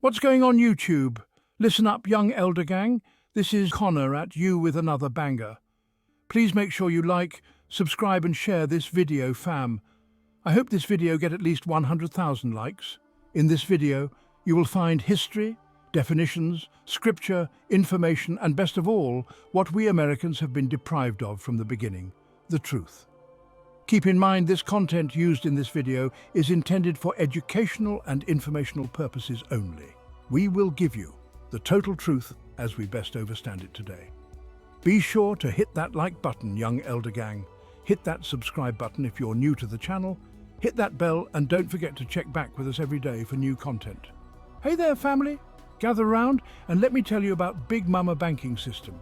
What's going on YouTube? Listen up, young elder gang. This is Connor at you with another banger. Please make sure you like, subscribe and share this video, fam. I hope this video get at least 100,000 likes. In this video, you will find history, definitions, scripture, information, and best of all, what we Americans have been deprived of from the beginning, the truth. Keep in mind this content used in this video is intended for educational and informational purposes only. We will give you the total truth as we best understand it today. Be sure to hit that like button, young elder gang. Hit that subscribe button if you're new to the channel. Hit that bell and don't forget to check back with us every day for new content. Hey there, family. Gather round and let me tell you about Big Mama banking system.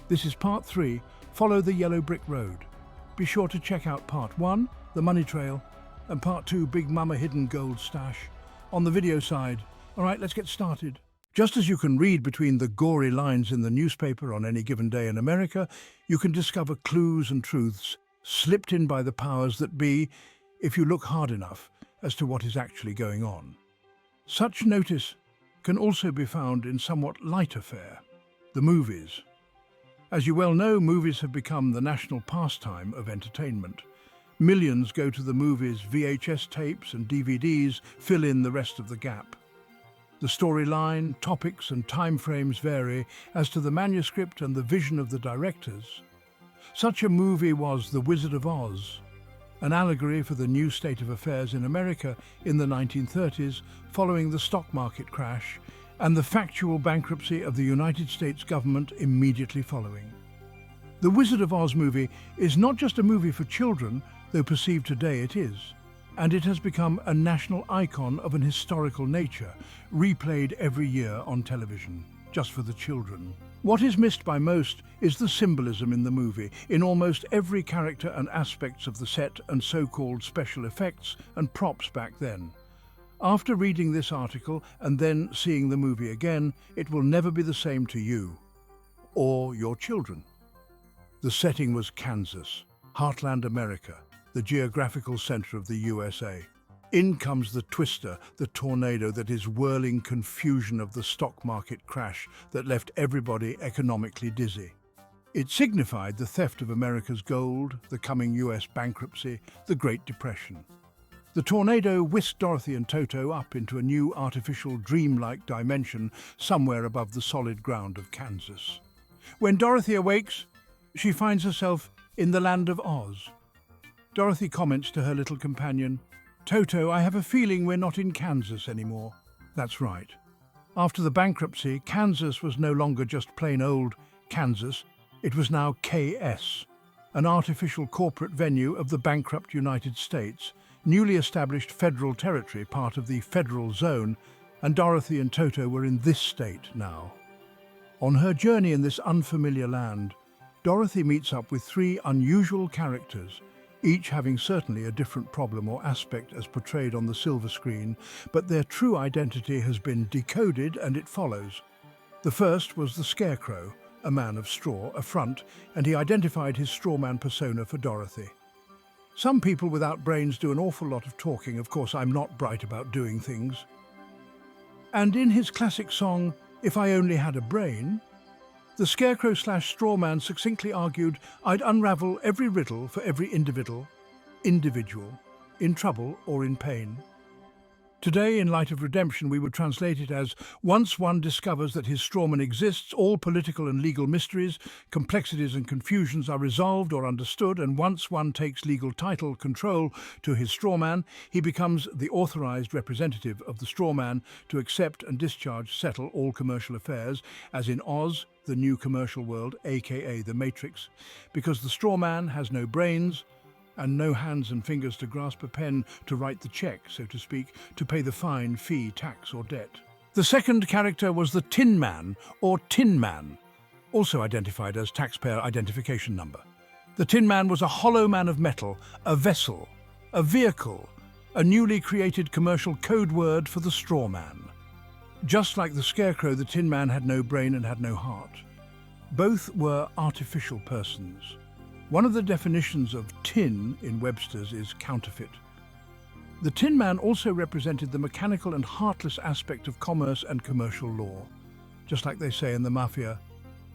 This is part 3, Follow the Yellow Brick Road. Be sure to check out part 1, The Money Trail, and part 2, Big Mama Hidden Gold Stash, on the video side. All right, let's get started. Just as you can read between the gory lines in the newspaper on any given day in America, you can discover clues and truths slipped in by the powers that be if you look hard enough as to what is actually going on. Such notice can also be found in somewhat lighter fare, the movies. As you well know, movies have become the national pastime of entertainment. Millions go to the movies, VHS tapes and DVDs fill in the rest of the gap. The storyline, topics and timeframes vary as to the manuscript and the vision of the directors. Such a movie was The Wizard of Oz, an allegory for the new state of affairs in America in the 1930s following the stock market crash and the factual bankruptcy of the United States government immediately following. The Wizard of Oz movie is not just a movie for children, though perceived today it is, and it has become a national icon of an historical nature, replayed every year on television, just for the children. What is missed by most is the symbolism in the movie, in almost every character and aspects of the set and so-called special effects and props back then. After reading this article and then seeing the movie again, it will never be the same to you or your children. The setting was Kansas, heartland America, the geographical center of the USA. In comes the twister, the tornado that is whirling confusion of the stock market crash that left everybody economically dizzy. It signified the theft of America's gold, the coming US bankruptcy, the Great Depression. The tornado whisked Dorothy and Toto up into a new artificial dreamlike dimension somewhere above the solid ground of Kansas. When Dorothy awakes, she finds herself in the land of Oz. Dorothy comments to her little companion, "Toto, I have a feeling we're not in Kansas anymore." That's right. After the bankruptcy, Kansas was no longer just plain old Kansas, it was now KS, an artificial corporate venue of the bankrupt United States, newly established federal territory, part of the federal zone, and Dorothy and Toto were in this state now. On her journey in this unfamiliar land, Dorothy meets up with 3 unusual characters, each having certainly a different problem or aspect as portrayed on the silver screen, but their true identity has been decoded and it follows. The first was the Scarecrow, a man of straw, a front, and he identified his strawman persona for Dorothy. Some people without brains do an awful lot of talking. Of course, I'm not bright about doing things. And in his classic song, "If I Only Had a Brain," the Scarecrow/Strawman succinctly argued, "I'd unravel every riddle for every individual, in trouble or in pain." Today, in light of redemption, we would translate it as, once one discovers that his strawman exists, all political and legal mysteries, complexities and confusions are resolved or understood, and once one takes legal title control to his strawman, he becomes the authorized representative of the strawman to accept and discharge, settle all commercial affairs, as in Oz, the new commercial world, aka the Matrix, because the strawman has no brains, and no hands and fingers to grasp a pen to write the check, so to speak, to pay the fine, fee, tax or debt. The second character was the Tin Man, or Tin Man, also identified as taxpayer identification number. The Tin Man was a hollow man of metal, a vessel, a vehicle, a newly created commercial code word for the straw man. Just like the Scarecrow, the Tin Man had no brain and had no heart. Both were artificial persons. One of the definitions of tin in Webster's is counterfeit. The Tin Man also represented the mechanical and heartless aspect of commerce and commercial law. Just like they say in the mafia,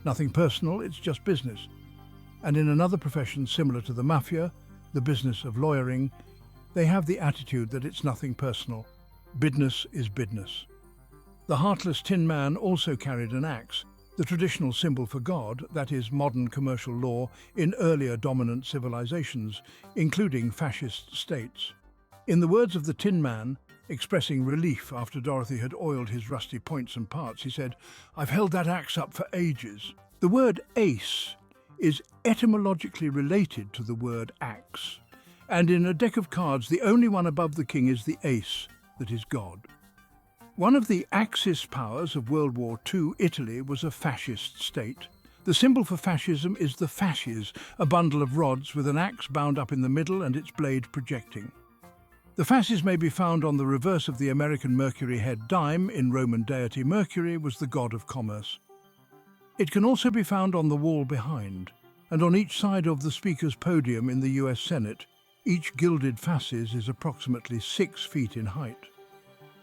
nothing personal, it's just business. And in another profession similar to the mafia, the business of lawyering, they have the attitude that it's nothing personal. Business is business. The heartless Tin Man also carried an axe, the traditional symbol for God, that is modern commercial law in earlier dominant civilizations, including fascist states. In the words of the Tin Man, expressing relief after Dorothy had oiled his rusty points and parts, he said, "I've held that axe up for ages." The word ace is etymologically related to the word axe, and in a deck of cards, the only one above the king is the ace, that is God. One of the Axis powers of World War II, Italy, was a fascist state. The symbol for fascism is the fasces, a bundle of rods with an axe bound up in the middle and its blade projecting. The fasces may be found on the reverse of the American Mercury head dime. In Roman deity Mercury was the god of commerce. It can also be found on the wall behind, and on each side of the speaker's podium in the US Senate. Each gilded fasces is approximately 6 feet in height.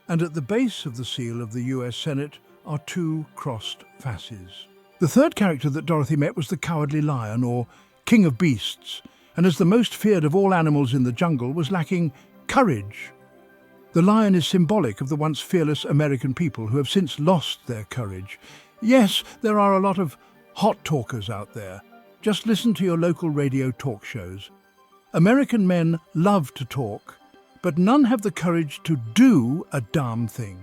And at the base of the seal of the US Senate are 2 crossed fasces. The third character that Dorothy met was the Cowardly Lion, or King of Beasts, and as the most feared of all animals in the jungle, was lacking courage. The lion is symbolic of the once fearless American people who have since lost their courage. Yes, there are a lot of hot talkers out there. Just listen to your local radio talk shows. American men love to talk, but none have the courage to do a damn thing.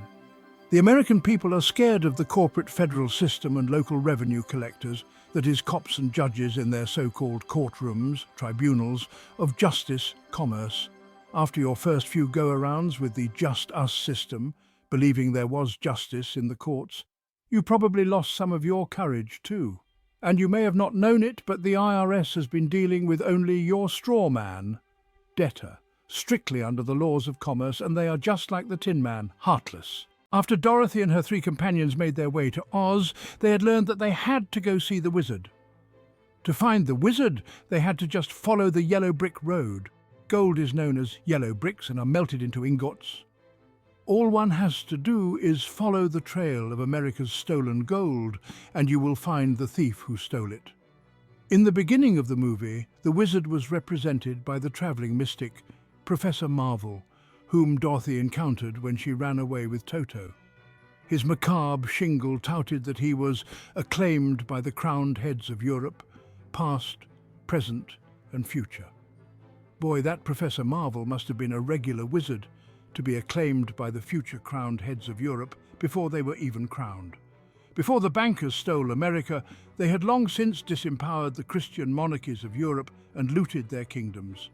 The American people are scared of the corporate federal system and local revenue collectors, that is, cops and judges in their so-called courtrooms, tribunals, of justice, commerce. After your first few go-arounds with the Just Us system, believing there was justice in the courts, you probably lost some of your courage too. And you may have not known it, but the IRS has been dealing with only your straw man, debtor, strictly under the laws of commerce, and they are just like the Tin Man, heartless. After Dorothy and her 3 companions made their way to Oz, they had learned that they had to go see the wizard. To find the wizard, they had to just follow the yellow brick road. Gold is known as yellow bricks and are melted into ingots. All one has to do is follow the trail of America's stolen gold, and you will find the thief who stole it. In the beginning of the movie, the wizard was represented by the traveling mystic, Professor Marvel, whom Dorothy encountered when she ran away with Toto. His macabre shingle touted that he was acclaimed by the crowned heads of Europe, past, present, and future. Boy, that Professor Marvel must have been a regular wizard to be acclaimed by the future crowned heads of Europe before they were even crowned. Before the bankers stole America, they had long since disempowered the Christian monarchies of Europe and looted their kingdoms.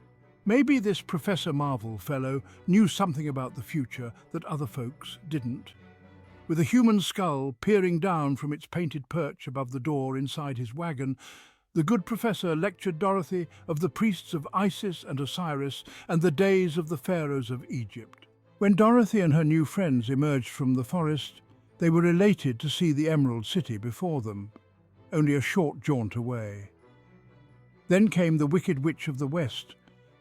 Maybe this Professor Marvel fellow knew something about the future that other folks didn't. With a human skull peering down from its painted perch above the door inside his wagon, the good professor lectured Dorothy of the priests of Isis and Osiris and the days of the pharaohs of Egypt. When Dorothy and her new friends emerged from the forest, they were elated to see the Emerald City before them, only a short jaunt away. Then came the Wicked Witch of the West,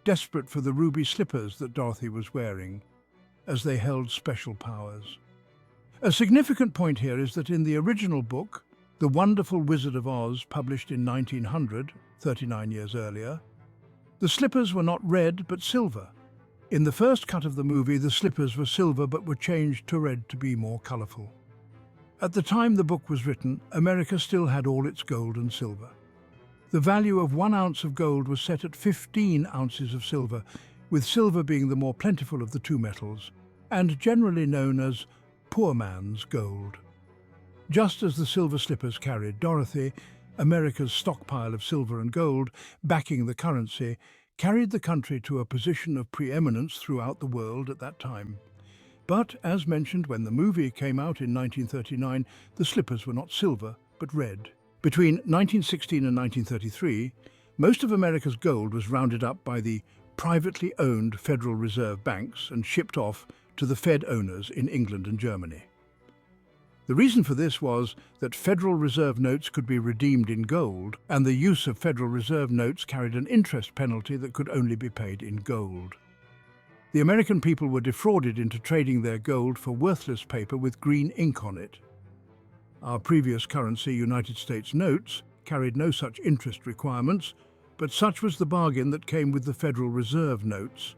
desperate for the ruby slippers that Dorothy was wearing, as they held special powers. A significant point here is that in the original book, The Wonderful Wizard of Oz, published in 1900, 39 years earlier, the slippers were not red but silver. In the first cut of the movie, the slippers were silver but were changed to red to be more colourful. At the time the book was written, America still had all its gold and silver. The value of 1 ounce of gold was set at 15 ounces of silver, with silver being the more plentiful of the 2 metals, and generally known as poor man's gold. Just as the silver slippers carried Dorothy, America's stockpile of silver and gold, backing the currency, carried the country to a position of preeminence throughout the world at that time. But, as mentioned when the movie came out in 1939, the slippers were not silver, but red. Between 1916 and 1933, most of America's gold was rounded up by the privately owned Federal Reserve banks and shipped off to the Fed owners in England and Germany. The reason for this was that Federal Reserve notes could be redeemed in gold, and the use of Federal Reserve notes carried an interest penalty that could only be paid in gold. The American people were defrauded into trading their gold for worthless paper with green ink on it. Our previous currency, United States notes, carried no such interest requirements, but such was the bargain that came with the Federal Reserve notes.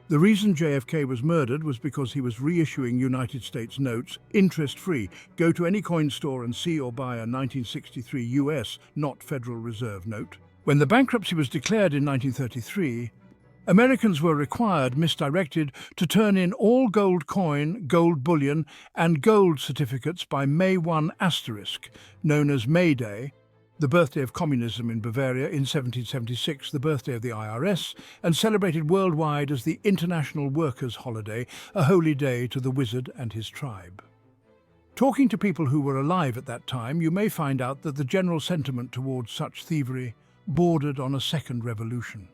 The reason JFK was murdered was because he was reissuing United States notes, interest-free. Go to any coin store and see or buy a 1963 US, not Federal Reserve note. When the bankruptcy was declared in 1933, Americans were required, misdirected, to turn in all gold coin, gold bullion, and gold certificates by May 1 asterisk, known as May Day, the birthday of communism in Bavaria in 1776, the birthday of the IRS, and celebrated worldwide as the International Workers' Holiday, a holy day to the wizard and his tribe. Talking to people who were alive at that time, you may find out that the general sentiment towards such thievery bordered on a second revolution.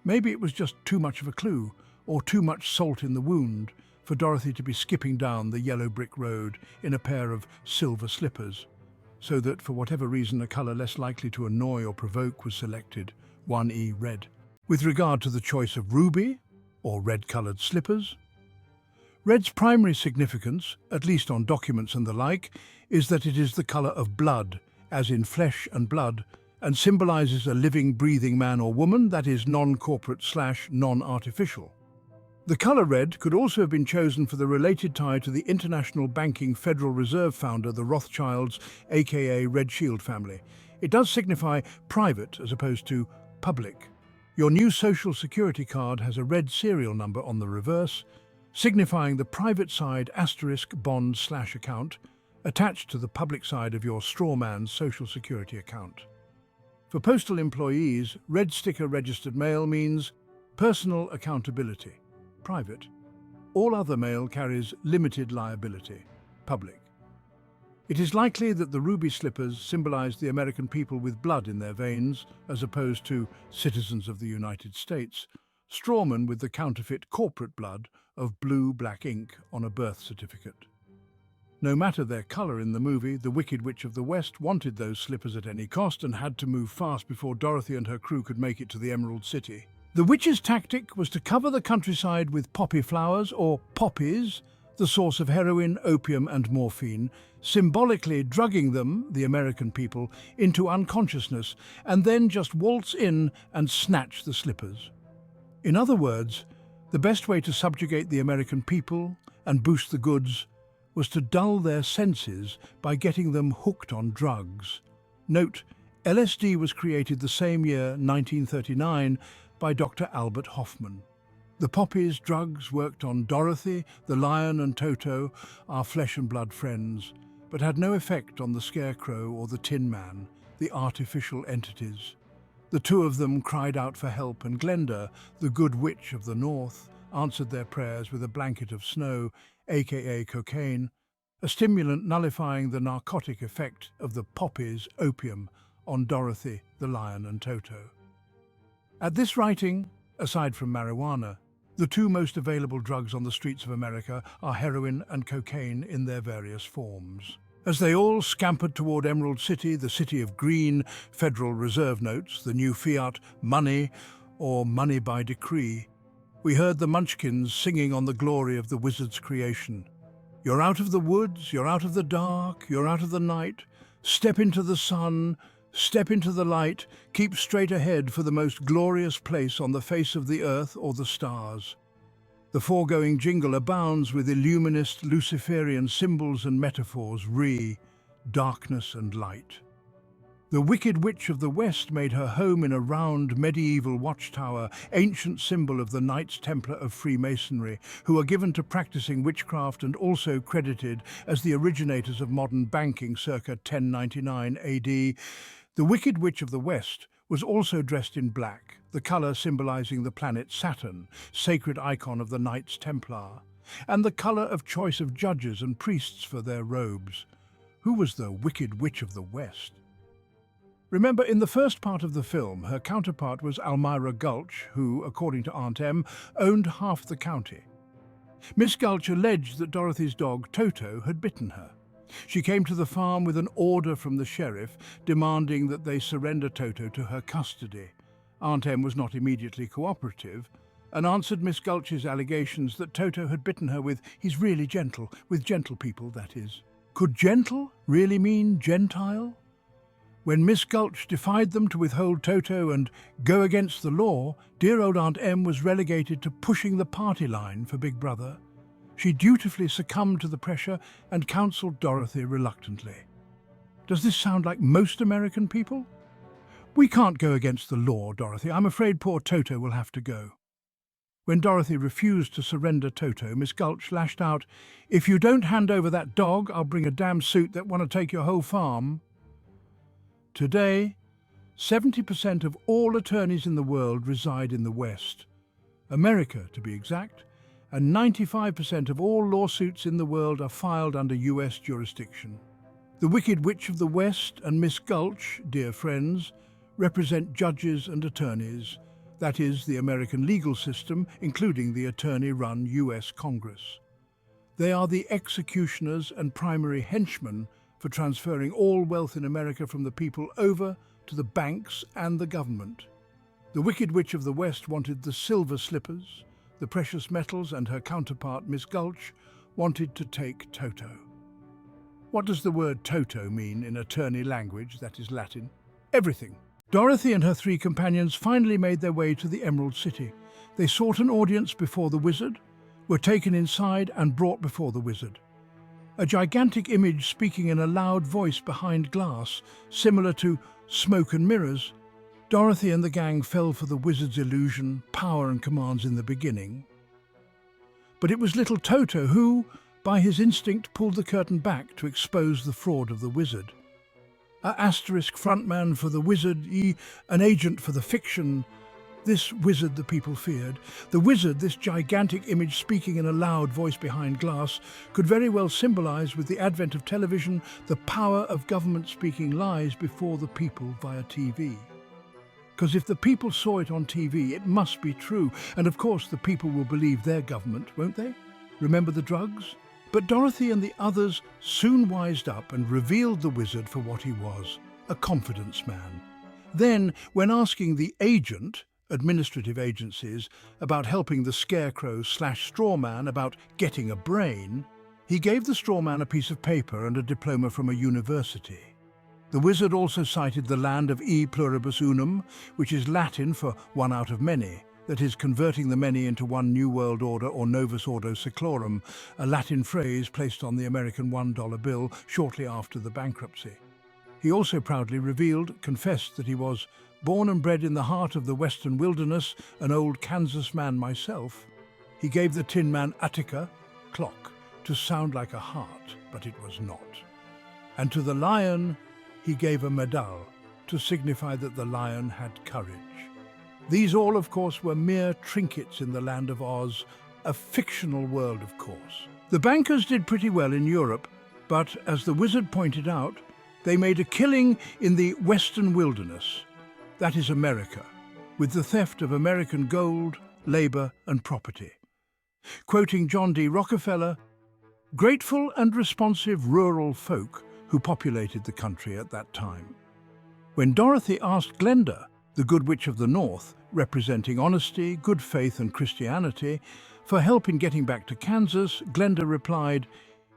Maybe it was just too much of a clue, or too much salt in the wound, for Dorothy to be skipping down the yellow brick road in a pair of silver slippers, so that, for whatever reason, a colour less likely to annoy or provoke was selected, 1E red. With regard to the choice of ruby, or red-coloured slippers, red's primary significance, at least on documents and the like, is that it is the colour of blood, as in flesh and blood, and symbolises a living, breathing man or woman that is non-corporate/non-artificial. The colour red could also have been chosen for the related tie to the international banking Federal Reserve founder, the Rothschilds, aka Red Shield family. It does signify private as opposed to public. Your new Social Security card has a red serial number on the reverse, signifying the private side asterisk bond/account attached to the public side of your strawman's Social Security account. For postal employees, red sticker registered mail means personal accountability, private. All other mail carries limited liability, public. It is likely that the ruby slippers symbolized the American people with blood in their veins, as opposed to citizens of the United States, strawmen with the counterfeit corporate blood of blue-black ink on a birth certificate. No matter their colour in the movie, the Wicked Witch of the West wanted those slippers at any cost and had to move fast before Dorothy and her crew could make it to the Emerald City. The witch's tactic was to cover the countryside with poppy flowers, or poppies, the source of heroin, opium and morphine, symbolically drugging them, the American people, into unconsciousness, and then just waltz in and snatch the slippers. In other words, the best way to subjugate the American people and boost the goods was to dull their senses by getting them hooked on drugs. Note, LSD was created the same year, 1939, by Dr. Albert Hofmann. The poppies drugs worked on Dorothy, the lion and Toto, our flesh and blood friends, but had no effect on the Scarecrow or the Tin Man, the artificial entities. The two of them cried out for help, and Glenda, the good witch of the north, answered their prayers with a blanket of snow, aka cocaine, a stimulant nullifying the narcotic effect of the poppies' opium on Dorothy, the lion and Toto. At this writing, aside from marijuana, the two most available drugs on the streets of America are heroin and cocaine in their various forms. As they all scampered toward Emerald City, the city of green Federal Reserve notes, the new fiat money or money by decree, we heard the Munchkins singing on the glory of the wizard's creation. You're out of the woods, you're out of the dark, you're out of the night. Step into the sun, step into the light, keep straight ahead for the most glorious place on the face of the earth or the stars. The foregoing jingle abounds with illuminist Luciferian symbols and metaphors, darkness and light. The Wicked Witch of the West made her home in a round medieval watchtower, ancient symbol of the Knights Templar of Freemasonry, who are given to practicing witchcraft and also credited as the originators of modern banking circa 1099 AD. The Wicked Witch of the West was also dressed in black, the colour symbolising the planet Saturn, sacred icon of the Knights Templar, and the colour of choice of judges and priests for their robes. Who was the Wicked Witch of the West? Remember, in the first part of the film, her counterpart was Almira Gulch, who, according to Aunt Em, owned half the county. Miss Gulch alleged that Dorothy's dog, Toto, had bitten her. She came to the farm with an order from the sheriff demanding that they surrender Toto to her custody. Aunt Em was not immediately cooperative, and answered Miss Gulch's allegations that Toto had bitten her with "he's really gentle, with gentle people, that is." Could gentle really mean Gentile? When Miss Gulch defied them to withhold Toto and go against the law, dear old Aunt Em was relegated to pushing the party line for Big Brother. She dutifully succumbed to the pressure and counselled Dorothy reluctantly. Does this sound like most American people? "We can't go against the law, Dorothy. I'm afraid poor Toto will have to go." When Dorothy refused to surrender Toto, Miss Gulch lashed out, "If you don't hand over that dog, I'll bring a damn suit that want to take your whole farm." Today, 70% of all attorneys in the world reside in the West, America to be exact, and 95% of all lawsuits in the world are filed under US jurisdiction. The Wicked Witch of the West and Miss Gulch, dear friends, represent judges and attorneys, that is, the American legal system, including the attorney-run US Congress. They are the executioners and primary henchmen for transferring all wealth in America from the people over to the banks and the government. The Wicked Witch of the West wanted the silver slippers, the precious metals, and her counterpart, Miss Gulch, wanted to take Toto. What does the word Toto mean in attorney language, that is Latin? Everything. Dorothy and her three companions finally made their way to the Emerald City. They sought an audience before the wizard, were taken inside and brought before the wizard. A gigantic image speaking in a loud voice behind glass, similar to smoke and mirrors. Dorothy and the gang fell for the wizard's illusion, power and commands in the beginning. But it was little Toto who, by his instinct, pulled the curtain back to expose the fraud of the wizard. A asterisk frontman for the wizard, an agent for the fiction. This wizard the people feared. The wizard, this gigantic image speaking in a loud voice behind glass, could very well symbolize, with the advent of television, the power of government speaking lies before the people via TV. Because if the people saw it on TV, it must be true. And of course the people will believe their government, won't they? Remember the drugs? But Dorothy and the others soon wised up and revealed the wizard for what he was, a confidence man. Then, when asking the agent, administrative agencies, about helping the scarecrow/straw man about getting a brain, he gave the straw man a piece of paper and a diploma from a university. The wizard also cited the land of e pluribus unum, which is Latin for one out of many, that is, converting the many into one new world order, or novus ordo seclorum, a Latin phrase placed on the American $1 bill shortly after the bankruptcy. He also proudly confessed that he was born and bred in the heart of the western wilderness, an old Kansas man myself. He gave the Tin Man Attica, clock, to sound like a heart, but it was not. And to the lion, he gave a medal, to signify that the lion had courage. These all, of course, were mere trinkets in the land of Oz, a fictional world, of course. The bankers did pretty well in Europe, but, as the wizard pointed out, they made a killing in the western wilderness, that is America, with the theft of American gold, labor and property. Quoting John D. Rockefeller, "Grateful and responsive rural folk who populated the country at that time." When Dorothy asked Glenda, the Good Witch of the North, representing honesty, good faith and Christianity, for help in getting back to Kansas, Glenda replied,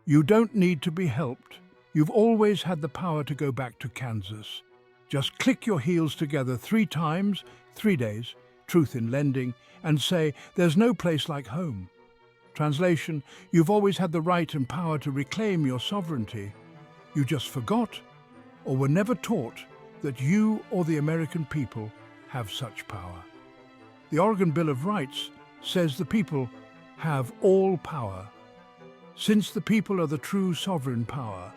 "You don't need to be helped. You've always had the power to go back to Kansas. Just click your heels together 3 times, 3 days, truth in lending, and say, 'There's no place like home.' Translation, you've always had the right and power to reclaim your sovereignty. You just forgot, or were never taught, that you or the American people have such power." The Oregon Bill of Rights says the people have all power. Since the people are the true sovereign power,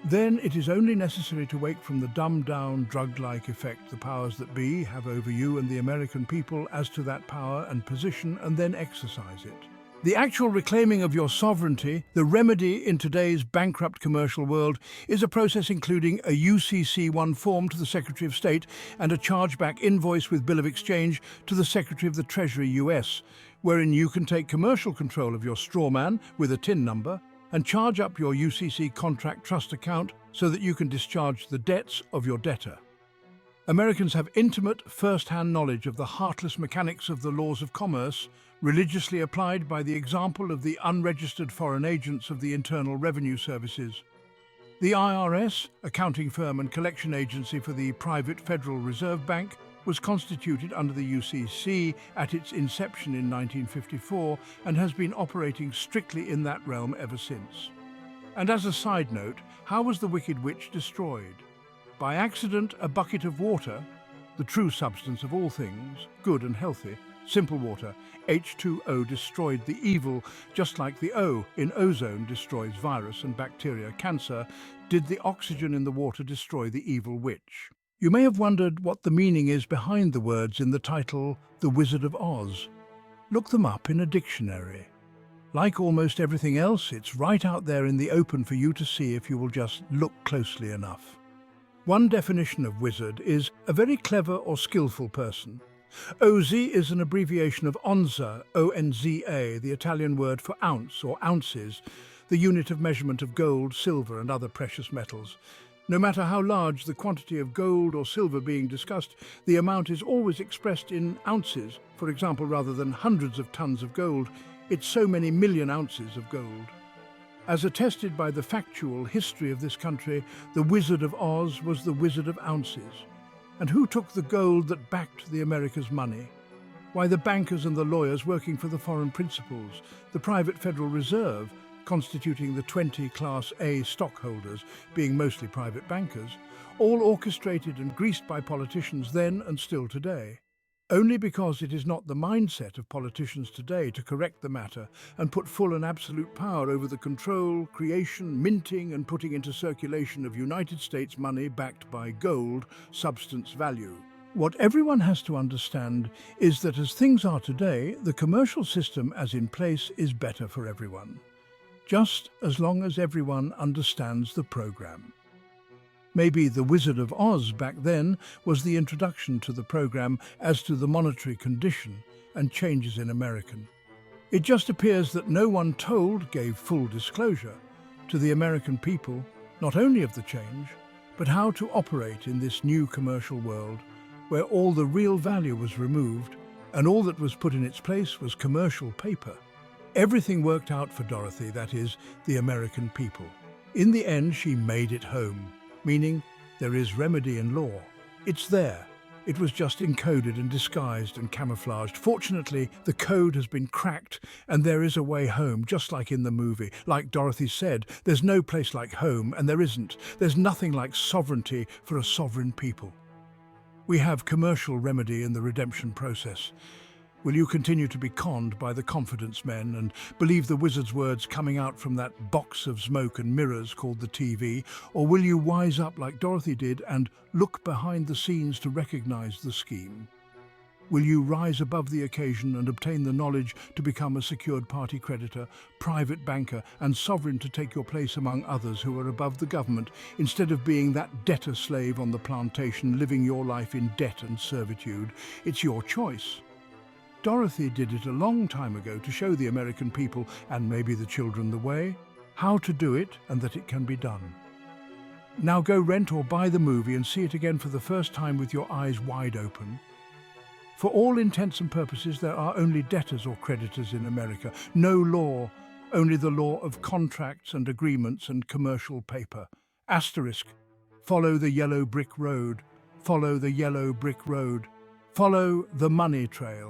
then it is only necessary to wake from the dumbed-down, drug-like effect the powers that be have over you and the American people as to that power and position, and then exercise it. The actual reclaiming of your sovereignty, the remedy in today's bankrupt commercial world, is a process including a UCC-1 form to the Secretary of State and a chargeback invoice with bill of exchange to the Secretary of the Treasury US, wherein you can take commercial control of your strawman with a TIN number and charge up your UCC contract trust account so that you can discharge the debts of your debtor. Americans have intimate, first-hand knowledge of the heartless mechanics of the laws of commerce, religiously applied by the example of the unregistered foreign agents of the Internal Revenue Services. The IRS, accounting firm and collection agency for the private Federal Reserve Bank, was constituted under the UCC at its inception in 1954 and has been operating strictly in that realm ever since. And as a side note, how was the Wicked Witch destroyed? By accident, a bucket of water, the true substance of all things, good and healthy, simple water, H2O, destroyed the evil, just like the O in ozone destroys virus and bacteria cancer, did the oxygen in the water destroy the evil witch. You may have wondered what the meaning is behind the words in the title, The Wizard of Oz. Look them up in a dictionary. Like almost everything else, it's right out there in the open for you to see if you will just look closely enough. One definition of wizard is a very clever or skillful person. OZ is an abbreviation of onza, O-N-Z-A, the Italian word for ounce or ounces, the unit of measurement of gold, silver and other precious metals. No matter how large the quantity of gold or silver being discussed, the amount is always expressed in ounces. For example, rather than hundreds of tons of gold, it's so many million ounces of gold. As attested by the factual history of this country, the Wizard of Oz was the Wizard of Ounces. And who took the gold that backed the America's money? Why, the bankers and the lawyers working for the foreign principals, the private Federal Reserve, constituting the 20 Class A stockholders, being mostly private bankers, all orchestrated and greased by politicians then and still today. Only because it is not the mindset of politicians today to correct the matter and put full and absolute power over the control, creation, minting and putting into circulation of United States money backed by gold, substance value. What everyone has to understand is that as things are today, the commercial system as in place is better for everyone, just as long as everyone understands the program. Maybe the Wizard of Oz back then was the introduction to the program as to the monetary condition and changes in American. It just appears that no one told gave full disclosure to the American people, not only of the change, but how to operate in this new commercial world where all the real value was removed and all that was put in its place was commercial paper. Everything worked out for Dorothy, that is, the American people. In the end, she made it home. Meaning there is remedy in law. It's there. It was just encoded and disguised and camouflaged. Fortunately, the code has been cracked and there is a way home, just like in the movie. Like Dorothy said, there's no place like home, and there isn't. There's nothing like sovereignty for a sovereign people. We have commercial remedy in the redemption process. Will you continue to be conned by the confidence men and believe the wizard's words coming out from that box of smoke and mirrors called the TV? Or will you wise up like Dorothy did and look behind the scenes to recognize the scheme? Will you rise above the occasion and obtain the knowledge to become a secured party creditor, private banker and sovereign to take your place among others who are above the government, instead of being that debtor slave on the plantation living your life in debt and servitude? It's your choice. Dorothy did it a long time ago to show the American people, and maybe the children, the way, how to do it and that it can be done. Now go rent or buy the movie and see it again for the first time with your eyes wide open. For all intents and purposes, there are only debtors or creditors in America. No law, only the law of contracts and agreements and commercial paper. Asterisk. Follow the yellow brick road. Follow the yellow brick road. Follow the money trail.